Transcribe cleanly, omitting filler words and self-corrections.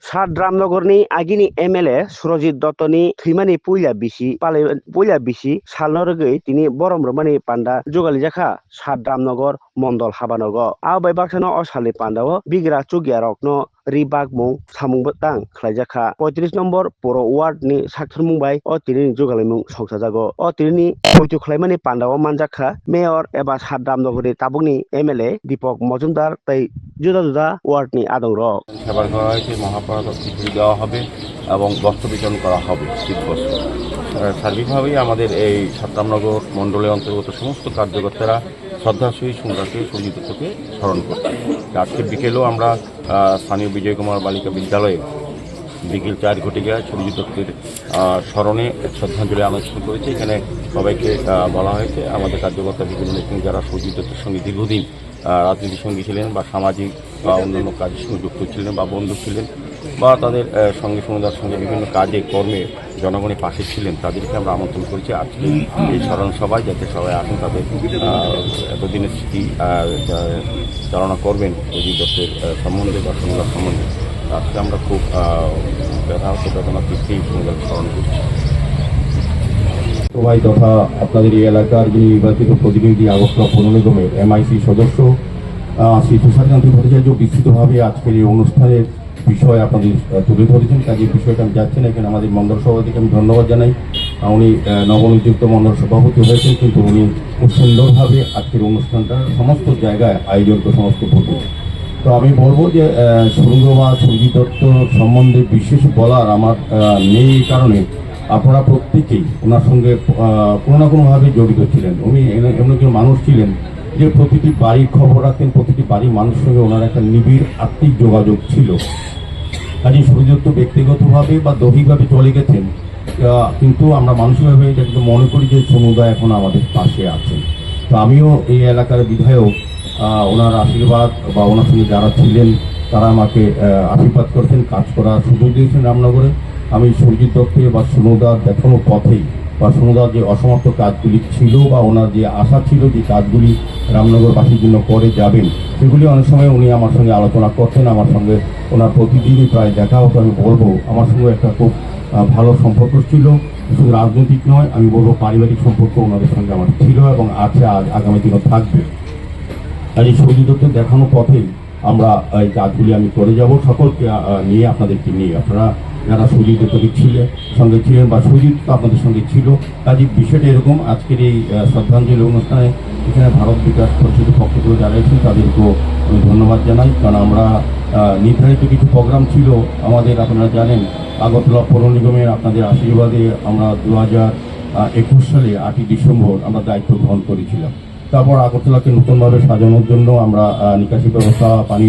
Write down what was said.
रामनगरनि आगिनि MLA Surjit दत्तनि थैमानि पुइला बिसि सालनो रोगै तिनि बरमरमानि panda जुगालि जाखा Ramnagar मण्डल हाबानगर आबै बाक्सानो असालि पान्डाव बिग्रा चुगिया रकनो रिबाग मुं सामुंबो तां खलाइजाखा 35 नम्बर बर' वार्डनि साक्थुर मुंबाय अ तिनि जुगालि मुं संसाजागो अ तिनि पयतु खलाइमानि पान्डाव मानजाखा मेयर एबा रामनगरनि ताबुकनि एमएलए दीपक मजुमदार तै जुदा जुदा वार्डनि आदं रक সেবার করা হয়েছে মহাপ্রসাদ খিচুড়ি দেওয়া হবে এবং বস্ত্র বিতরণ করা হবে শীতবস্ত্র সার্বিকভাবেই আমাদের এই রামনগর মণ্ডলের অন্তর্গত সমস্ত কার্যকর্তারা শ্রদ্ধার সহিত সুন্দরকে সুরজিৎ দত্তকে স্মরণ করছি। আজকে বিকেলেও আমরা স্থানীয় বিজয় কুমার বালিকা বিদ্যালয়ে বিকেল 4 ঘটিকায় সুরজিৎ দত্তের স্মরণে শ্রদ্ধাঞ্জলি অনুষ্ঠান করেছি। এখানে সবাইকে বলা হয়েছে আমাদের কার্যকর্তা বিভিন্ন নেতৃত্ব যারা সুরজিৎ দত্তের সঙ্গে দীর্ঘদিন রাজনীতির সঙ্গী ছিলেন বা সামাজিক বা অন্যান্য কাজের সঙ্গে যুক্ত ছিলেন বা বন্ধু ছিলেন বা তাদের সঙ্গে সমুদায়ের সঙ্গে বিভিন্ন কাজে কর্মে জনগণের পাশে ছিলেন, তাদেরকে আমরা আমন্ত্রণ করেছি আজকে এই স্মরণ সভায়, যাতে সবাই আসেন তাদের এতদিনের স্মৃতি চালনা করবেন সুরজিৎ দত্তের সম্বন্ধে বা সমুদার সম্বন্ধে। আজকে আমরা খুব বেদনা তৃপ্তি সমুদার স্মরণ করছি। সবাই তথা আপনাদের এই এলাকার যিনি নির্বাচিত প্রতিনিধি আগরতলা পৌর নিগমের MIC সদস্য শ্রী তুষারকান্তি ভট্টাচার্য বিস্তৃতভাবে আজকের এই অনুষ্ঠানের বিষয় আপনাদের তুলে ধরেছেন। কাজে বিষয়টা আমি যাচ্ছি না, এখানে আমাদের মণ্ডল সভাপতিকে আমি ধন্যবাদ জানাই। উনি নবনিযুক্ত মণ্ডল সভাপতি হয়েছেন, কিন্তু উনি খুব সুন্দরভাবে আজকের অনুষ্ঠানটা সমস্ত জায়গায় আয়োজন করে সমস্ত বলতে। তো আমি বলবো যে সুরঙ্গ বা সুরজিৎ দত্ত সম্বন্ধে বিশেষ বলার আমার নেই, এই কারণে আপনারা প্রত্যেকেই ওনার সঙ্গে কোনো না কোনোভাবে জড়িত ছিলেন। উনি এমন একজন মানুষ ছিলেন যে প্রতিটি বাড়ির খবর রাখতেন, প্রতিটি বাড়ির মানুষের সঙ্গে ওনার একটা নিবিড় আত্মিক যোগাযোগ ছিল। কাজে সুরজিৎ ব্যক্তিগতভাবে বা দৈহিকভাবে চলে গেছেন, কিন্তু আমরা মানসিকভাবে এটা কিন্তু মনে করি যে সমুদায় এখন আমাদের পাশে আছেন। তো আমিও এই এলাকার বিধায়ক, ওনার আশীর্বাদ বা ওনার সঙ্গে যারা ছিলেন তারা আমাকে আশীর্বাদ করেছেন, কাজ করার সুযোগ দিয়েছেন রামনগরে। আমি সুরজিৎ দত্তের বা সমুদার দেখানো পথেই বা সমুদার যে অসমাপ্ত কাজগুলি ছিল বা ওনার যে আশা ছিল যে কাজগুলি রামনগরবাসীর জন্য করে যাবেন, সেগুলি অনেক সময় উনি আমার সঙ্গে আলোচনা করতেন। আমার সঙ্গে ওনার প্রতিদিনই প্রায় দেখা হতো। আমি বলবো আমার সঙ্গে একটা খুব ভালো সম্পর্ক ছিল, শুধু রাজনৈতিক নয়, আমি বলবো পারিবারিক সম্পর্ক ওনাদের সঙ্গে আমার ছিল এবং আছে, আগামী দিনও থাকবে। আর এই সুরজিৎ দত্তের দেখানো পথেই আমরা এই কাজগুলি আমি করে যাব, সকলকে নিয়ে আপনাদেরকে নিয়ে। আপনারা যারা সুরজিৎ দত্তকে সঙ্গে ছিলেন বা সুরজিৎ আপনাদের সঙ্গে ছিল, কাজে বিষয়টা এরকম। আজকের এই শ্রদ্ধাঞ্জলি অনুষ্ঠানে এখানে ভারত বিকাশ পরিষদের পক্ষ থেকে যারা এসেছেন তাদেরকেও আমি ধন্যবাদ জানাই, কারণ আমরা নির্ধারিত কিছু প্রোগ্রাম ছিল আমাদের, আপনারা জানেন আগরতলা পৌর নিগমের আপনাদের আশীর্বাদে আমরা 2021 সালে 8ই ডিসেম্বর আমরা দায়িত্ব গ্রহণ করেছিলাম। তারপর আগরতলাকে নতুনভাবে সাজানোর জন্য আমরা নিকাশি ব্যবস্থা, পানি